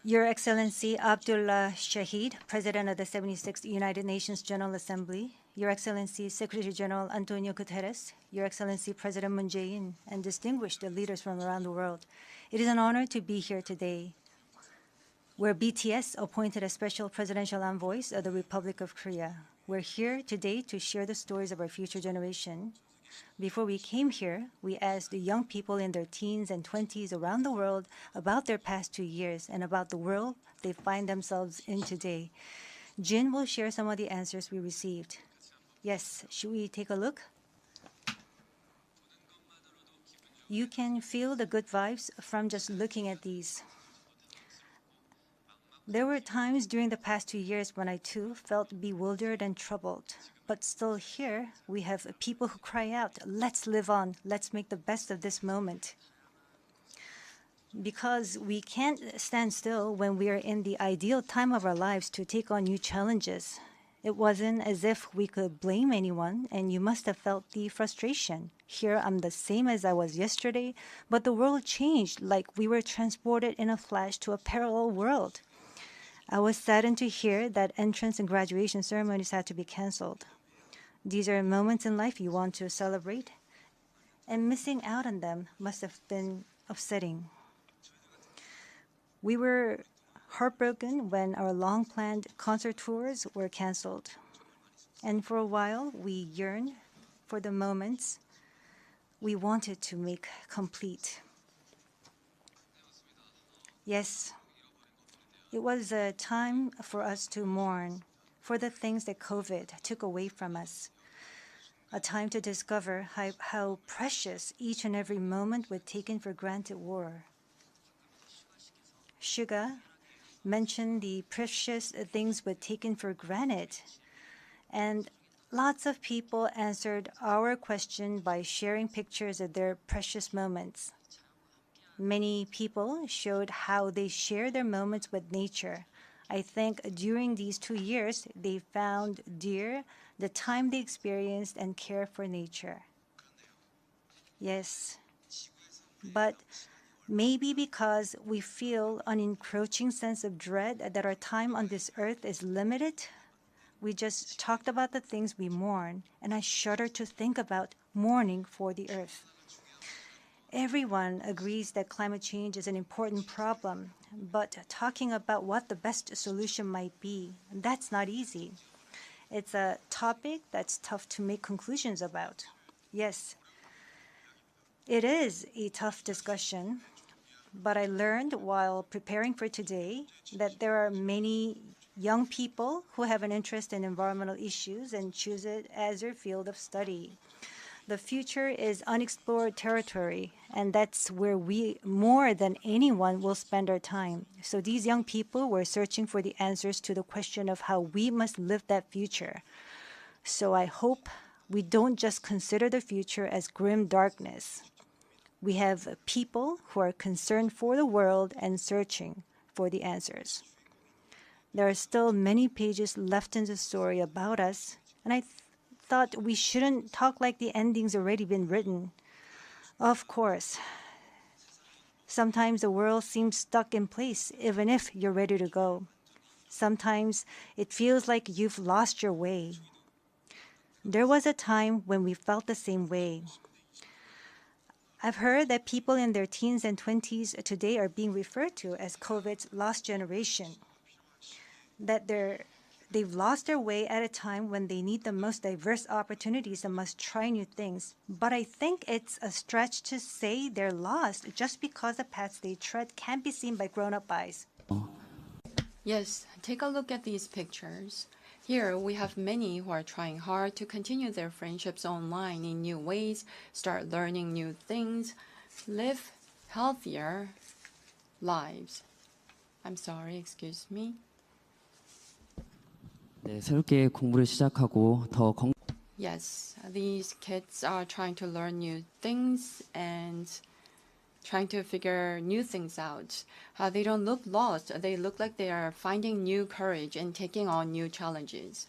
Your Excellency Abdullah Shahid, President of the 76th United Nations General Assembly, Your Excellency Secretary General Antonio Guterres, Your Excellency President Moon Jae-in, and distinguished leaders from around the world, it is an honor to be here today, where BTS appointed as special presidential envoys of the Republic of Korea. We're here today to share the stories of our future generation. Before we came here, we asked the young people in their teens and 20s around the world about their past 2 years and about the world they find themselves in today. Jin will share some of the answers we received. Yes, should we take a look? You can feel the good vibes from just looking at these. There were times during the past 2 years when I too felt bewildered and troubled. But still here, we have people who cry out, let's live on, let's make the best of this moment. Because we can't stand still when we are in the ideal time of our lives to take on new challenges. It wasn't as if we could blame anyone, and you must have felt the frustration. Here I'm the same as I was yesterday, but the world changed like we were transported in a flash to a parallel world. I was saddened to hear that entrance and graduation ceremonies had to be canceled. These are moments in life you want to celebrate, and missing out on them must have been upsetting. We were heartbroken when our long-planned concert tours were canceled. And for a while, we yearned for the moments we wanted to make complete. Yes, it was a time for us to mourn for the things that COVID took away from us. A time to discover how precious each and every moment we taken for granted were. Suga mentioned the precious things we'd taken for granted, and lots of people answered our question by sharing pictures of their precious moments. Many people showed how they share their moments with nature. I think during these 2 years, they found dear the time they experienced and care for nature. Yes, but maybe because we feel an encroaching sense of dread that our time on this earth is limited, we just talked about the things we mourn, and I shudder to think about mourning for the earth. Everyone agrees that climate change is an important problem, but talking about what the best solution might be, that's not easy. It's a topic that's tough to make conclusions about. Yes, it is a tough discussion, but I learned while preparing for today that there are many young people who have an interest in environmental issues and choose it as their field of study. The future is unexplored territory, and that's where we, more than anyone, will spend our time. So these young people were searching for the answers to the question of how we must live that future. So I hope we don't just consider the future as grim darkness. We have people who are concerned for the world and searching for the answers. There are still many pages left in the story about us, and I thought we shouldn't talk like the ending's already been written. Of course, sometimes the world seems stuck in place, even if you're ready to go. Sometimes it feels like you've lost your way. There was a time when we felt the same way. I've heard that people in their teens and 20s today are being referred to as COVID's lost generation, that they've lost their way at a time when they need the most diverse opportunities and must try new things. But I think it's a stretch to say they're lost just because the paths they tread can't be seen by grown-up eyes. Yes, take a look at these pictures. Here we have many who are trying hard to continue their friendships online in new ways, start learning new things, live healthier lives. I'm sorry, excuse me. 네, 새롭게 공부를 시작하고 더 Yes, these kids are trying to learn new things and trying to figure new things out. They don't look lost. They look like they are finding new courage and taking on new challenges.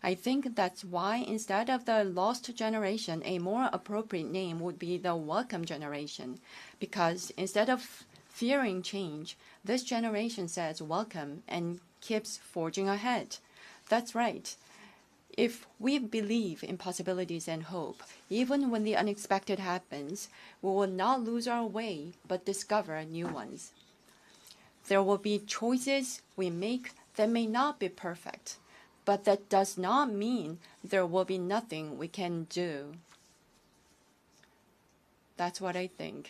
I think that's why instead of the lost generation, a more appropriate name would be the welcome generation. Because instead of fearing change, this generation says welcome and keeps forging ahead. That's right. If we believe in possibilities and hope, even when the unexpected happens, we will not lose our way but discover new ones. There will be choices we make that may not be perfect, but that does not mean there will be nothing we can do. That's what I think.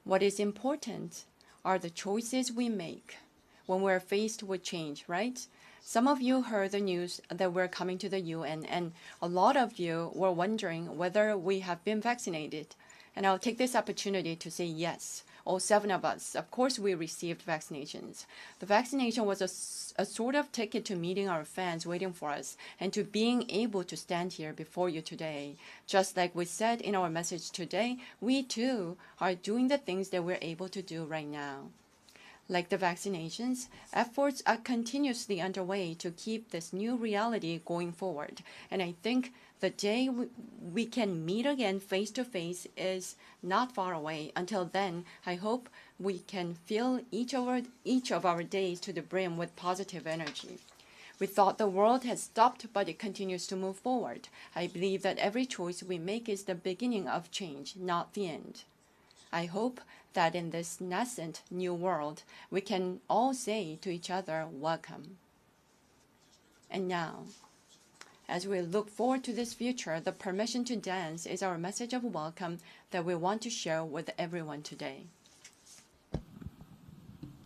What is important are the choices we make when we're faced with change, right? Some of you heard the news that we're coming to the UN, and a lot of you were wondering whether we have been vaccinated. And I'll take this opportunity to say yes. All 7 of us, of course, we received vaccinations. The vaccination was a sort of ticket to meeting our fans waiting for us and to being able to stand here before you today. Just like we said in our message today, we too are doing the things that we're able to do right now. Like the vaccinations, efforts are continuously underway to keep this new reality going forward. And I think the day we can meet again face to face is not far away. Until then, I hope we can fill each of our days to the brim with positive energy. We thought the world had stopped, but it continues to move forward. I believe that every choice we make is the beginning of change, not the end. I hope that in this nascent new world, we can all say to each other, welcome. And now, as we look forward to this future, the permission to dance is our message of welcome that we want to share with everyone today.